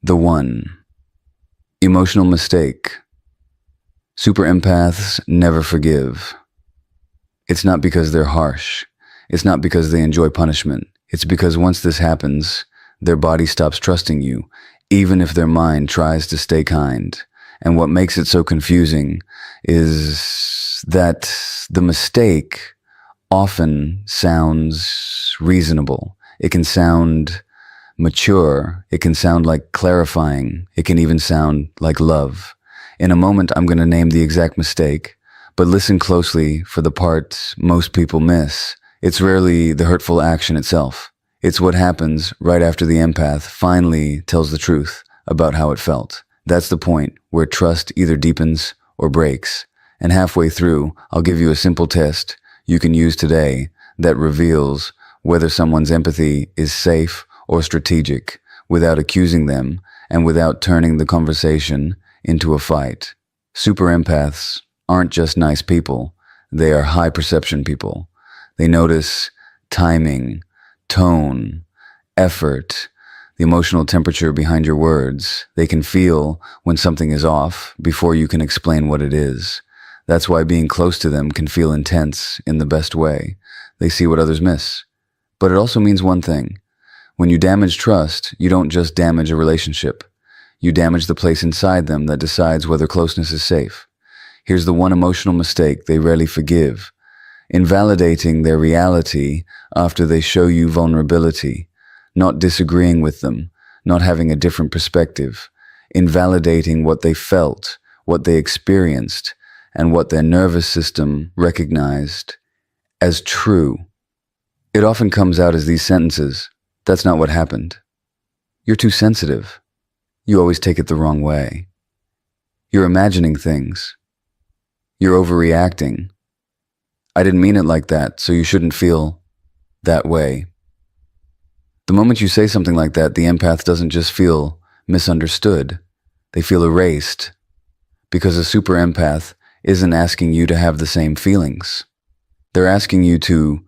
The one. Emotional mistake. Super empaths never forgive. It's not because they're harsh. It's not because they enjoy punishment. It's because once this happens, their body stops trusting you, even if their mind tries to stay kind. And what makes it so confusing is that the mistake often sounds reasonable. It can sound mature. It can sound like clarifying. It can even sound like love. In a moment, I'm going to name the exact mistake, but listen closely for the part most people miss. It's rarely the hurtful action itself. It's what happens right after the empath finally tells the truth about how it felt. That's the point where trust either deepens or breaks. And halfway through, I'll give you a simple test you can use today that reveals whether someone's empathy is safe or strategic, without accusing them and without turning the conversation into a fight. Super empaths aren't just nice people. They are high perception people. They notice timing, tone, effort, the emotional temperature behind your words. They can feel when something is off before you can explain what it is. That's why being close to them can feel intense in the best way. They see what others miss. But it also means one thing. When you damage trust, you don't just damage a relationship. You damage the place inside them that decides whether closeness is safe. Here's the one emotional mistake they rarely forgive: invalidating their reality after they show you vulnerability, not disagreeing with them, not having a different perspective, invalidating what they felt, what they experienced, and what their nervous system recognized as true. It often comes out as these sentences: "That's not what happened. You're too sensitive. You always take it the wrong way. You're imagining things. You're overreacting. I didn't mean it like that, so you shouldn't feel that way." The moment you say something like that, the empath doesn't just feel misunderstood. They feel erased, because a super empath isn't asking you to have the same feelings. They're asking you to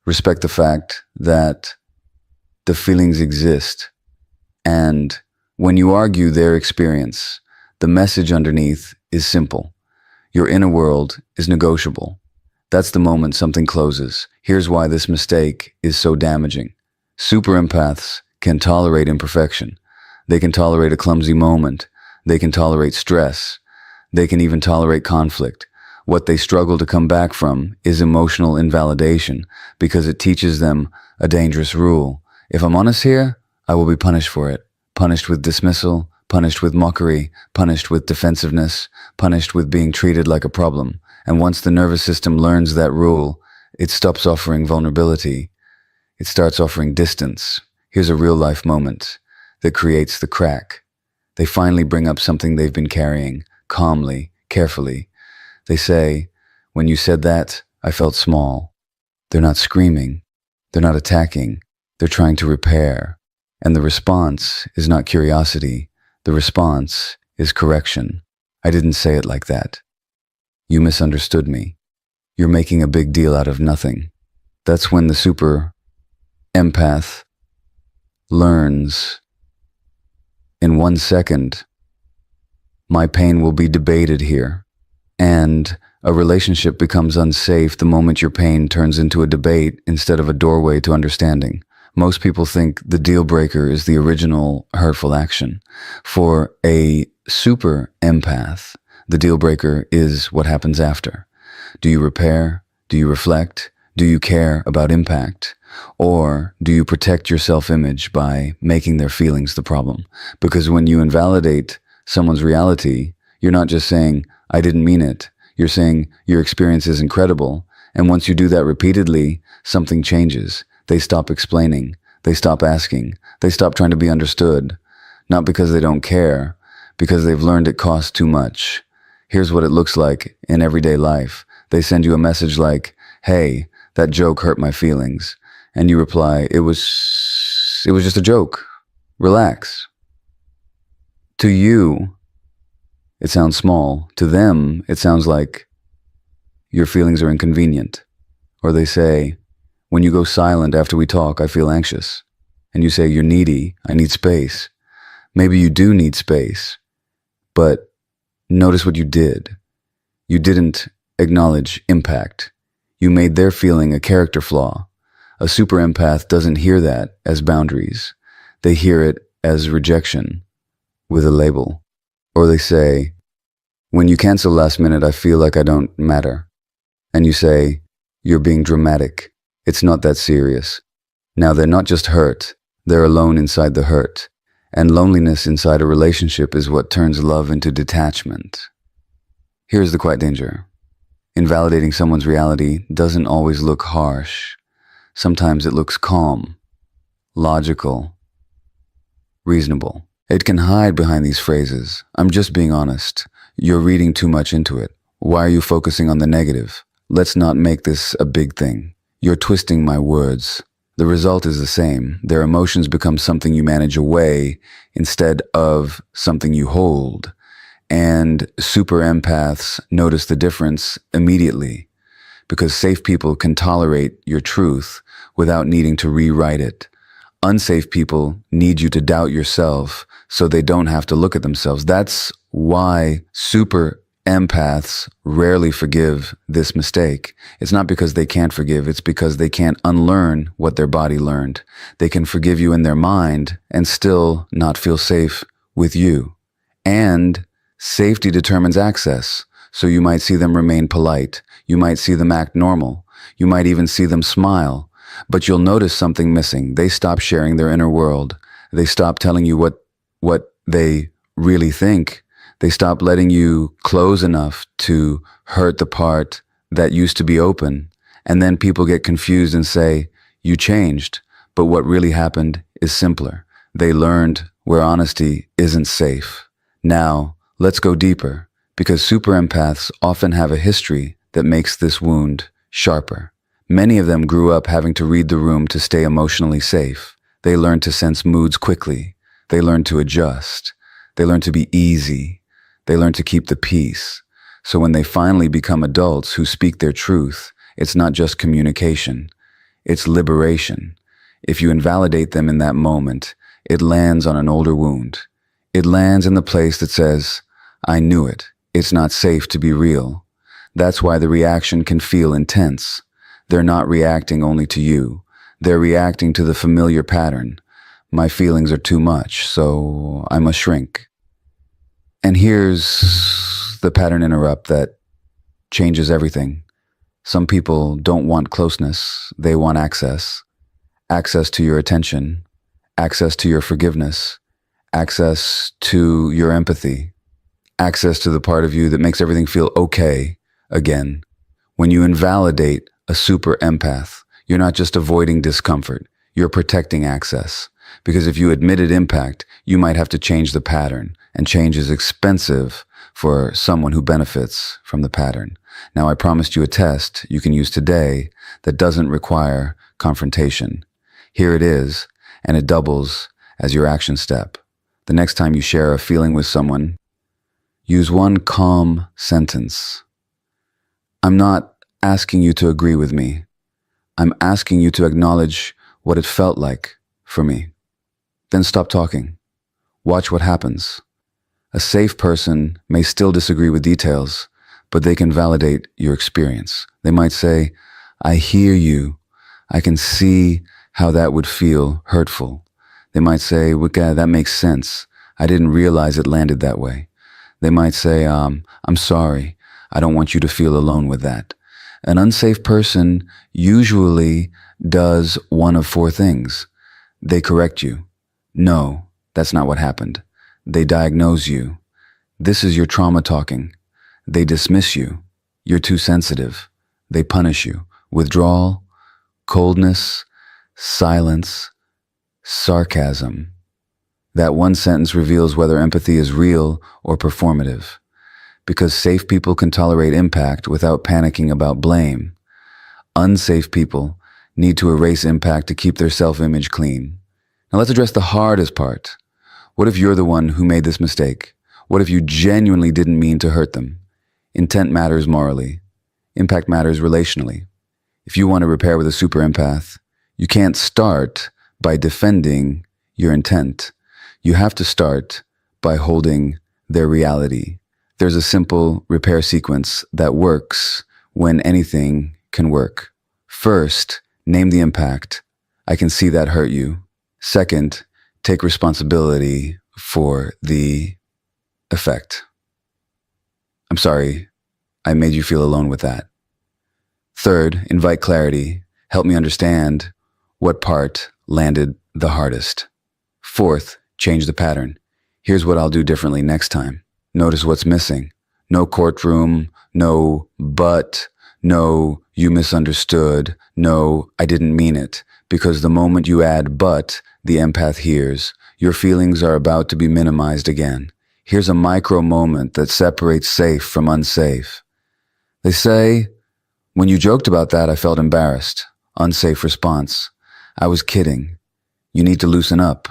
respect the fact that the feelings exist. And when you argue their experience, the message underneath is simple. Your inner world is negotiable. That's the moment something closes. Here's why this mistake is so damaging. Super empaths can tolerate imperfection. They can tolerate a clumsy moment. They can tolerate stress. They can even tolerate conflict. What they struggle to come back from is emotional invalidation, because it teaches them a dangerous rule. If I'm honest here, I will be punished for it. Punished with dismissal, punished with mockery, punished with defensiveness, punished with being treated like a problem. And once the nervous system learns that rule, it stops offering vulnerability. It starts offering distance. Here's a real-life moment that creates the crack. They finally bring up something they've been carrying, calmly, carefully. They say, "When you said that, I felt small." They're not screaming. They're not attacking. They're trying to repair. And the response is not curiosity. The response is correction. "I didn't say it like that. You misunderstood me. You're making a big deal out of nothing." That's when the super empath learns, in 1 second, my pain will be debated here. And a relationship becomes unsafe the moment your pain turns into a debate instead of a doorway to understanding. Most people think the deal breaker is the original hurtful action. For a super empath, the deal breaker is what happens after. Do you repair? Do you reflect? Do you care about impact? Or do you protect your self-image by making their feelings the problem? Because when you invalidate someone's reality, you're not just saying, "I didn't mean it." You're saying, "Your experience is incredible." And once you do that repeatedly, something changes. They stop explaining. They stop asking. They stop trying to be understood. Not because they don't care, because they've learned it costs too much. Here's what it looks like in everyday life. They send you a message like, "Hey, that joke hurt my feelings." And you reply, it was just a joke. Relax." To you, it sounds small. To them, it sounds like your feelings are inconvenient. Or they say, "When you go silent after we talk, I feel anxious." And you say, "You're needy. I need space." Maybe you do need space, but notice what you did. You didn't acknowledge impact. You made their feeling a character flaw. A super empath doesn't hear that as boundaries. They hear it as rejection with a label. Or they say, when you cancel last minute, I feel like I don't matter. And you say, you're being dramatic. It's not that serious. Now they're not just hurt, they're alone inside the hurt. And loneliness inside a relationship is what turns love into detachment. Here's the quiet danger. Invalidating someone's reality doesn't always look harsh. Sometimes it looks calm, logical, reasonable. It can hide behind these phrases. I'm just being honest. You're reading too much into it. Why are you focusing on the negative? Let's not make this a big thing. You're twisting my words. The result is the same. Their emotions become something you manage away instead of something you hold. And super empaths notice the difference immediately because safe people can tolerate your truth without needing to rewrite it. Unsafe people need you to doubt yourself so they don't have to look at themselves. That's why super empaths rarely forgive this mistake. It's not because they can't forgive, it's because they can't unlearn what their body learned. They can forgive you in their mind and still not feel safe with you. And safety determines access. So you might see them remain polite. You might see them act normal. You might even see them smile. But you'll notice something missing. They stop sharing their inner world. They stop telling you what they really think. They stop letting you close enough to hurt the part that used to be open. And then people get confused and say, you changed. But what really happened is simpler. They learned where honesty isn't safe. Now, let's go deeper, because super empaths often have a history that makes this wound sharper. Many of them grew up having to read the room to stay emotionally safe. They learned to sense moods quickly. They learned to adjust. They learned to be easy. They learned to keep the peace. So when they finally become adults who speak their truth, it's not just communication, it's liberation. If you invalidate them in that moment, it lands on an older wound. It lands in the place that says, I knew it. It's not safe to be real. That's why the reaction can feel intense. They're not reacting only to you. They're reacting to the familiar pattern. My feelings are too much, so I must shrink. And here's the pattern interrupt that changes everything. Some people don't want closeness. They want access. Access to your attention. Access to your forgiveness. Access to your empathy. Access to the part of you that makes everything feel okay again. When you invalidate a super empath, you're not just avoiding discomfort, you're protecting access. Because if you admitted impact, you might have to change the pattern, and change is expensive for someone who benefits from the pattern. Now, I promised you a test you can use today that doesn't require confrontation. Here it is, and it doubles as your action step. The next time you share a feeling with someone, use one calm sentence. I'm not asking you to agree with me. I'm asking you to acknowledge what it felt like for me. Then stop talking. Watch what happens. A safe person may still disagree with details, but they can validate your experience. They might say, I hear you. I can see how that would feel hurtful. They might say, Wicca, that makes sense. I didn't realize it landed that way. They might say, I'm sorry. I don't want you to feel alone with that. An unsafe person usually does one of four things. They correct you. No, that's not what happened. They diagnose you. This is your trauma talking. They dismiss you. You're too sensitive. They punish you. Withdrawal, coldness, silence, sarcasm. That one sentence reveals whether empathy is real or performative. Because safe people can tolerate impact without panicking about blame. Unsafe people need to erase impact to keep their self-image clean. Now let's address the hardest part. What if you're the one who made this mistake? What if you genuinely didn't mean to hurt them? Intent matters morally. Impact matters relationally. If you want to repair with a super empath, you can't start by defending your intent. You have to start by holding their reality. There's a simple repair sequence that works when anything can work. First, name the impact. I can see that hurt you. Second, take responsibility for the effect. I'm sorry, I made you feel alone with that. Third, invite clarity. Help me understand what part landed the hardest. Fourth, change the pattern. Here's what I'll do differently next time. Notice what's missing. No courtroom, no but, no you misunderstood, no I didn't mean it. Because the moment you add but, the empath hears, your feelings are about to be minimized again. Here's a micro moment that separates safe from unsafe. They say, when you joked about that, I felt embarrassed. Unsafe response. I was kidding. You need to loosen up.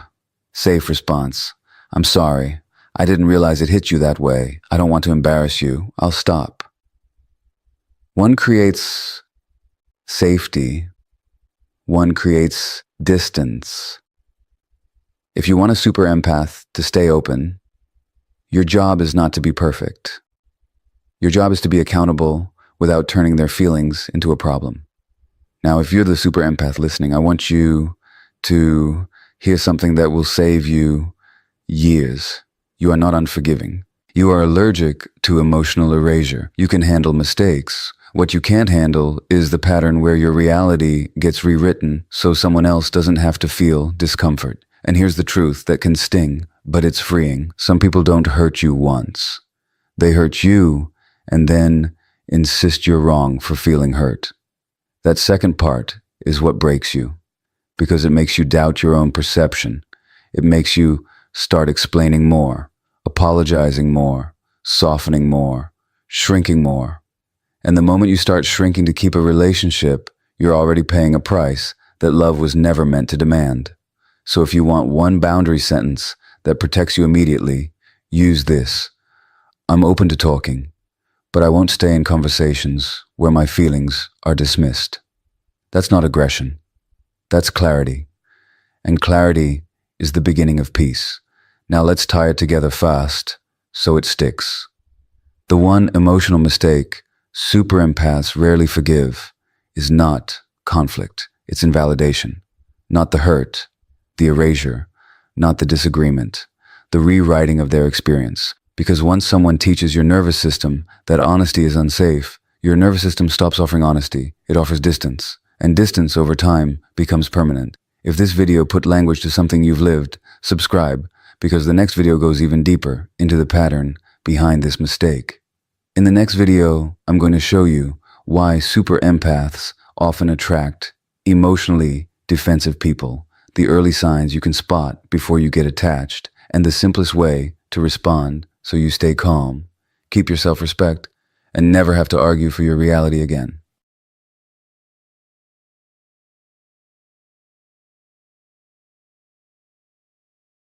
Safe response. I'm sorry. I didn't realize it hit you that way. I don't want to embarrass you. I'll stop. One creates safety. One creates distance. If you want a super empath to stay open, your job is not to be perfect. Your job is to be accountable without turning their feelings into a problem. Now, if you're the super empath listening, I want you to hear something that will save you years. You are not unforgiving. You are allergic to emotional erasure. You can handle mistakes. What you can't handle is the pattern where your reality gets rewritten so someone else doesn't have to feel discomfort. And here's the truth that can sting, but it's freeing. Some people don't hurt you once. They hurt you and then insist you're wrong for feeling hurt. That second part is what breaks you, because it makes you doubt your own perception. It makes you start explaining more, apologizing more, softening more, shrinking more. And the moment you start shrinking to keep a relationship, you're already paying a price that love was never meant to demand. So if you want one boundary sentence that protects you immediately, use this. I'm open to talking, but I won't stay in conversations where my feelings are dismissed. That's not aggression. That's clarity. And clarity is the beginning of peace. Now let's tie it together fast so it sticks. The one emotional mistake super empaths rarely forgive is not conflict. It's invalidation. Not the hurt, the erasure, not the disagreement, the rewriting of their experience. Because once someone teaches your nervous system that honesty is unsafe, your nervous system stops offering honesty. It offers distance. And distance over time becomes permanent. If this video put language to something you've lived, subscribe, because the next video goes even deeper into the pattern behind this mistake. In the next video, I'm going to show you why super empaths often attract emotionally defensive people, the early signs you can spot before you get attached, and the simplest way to respond so you stay calm, keep your self-respect, and never have to argue for your reality again.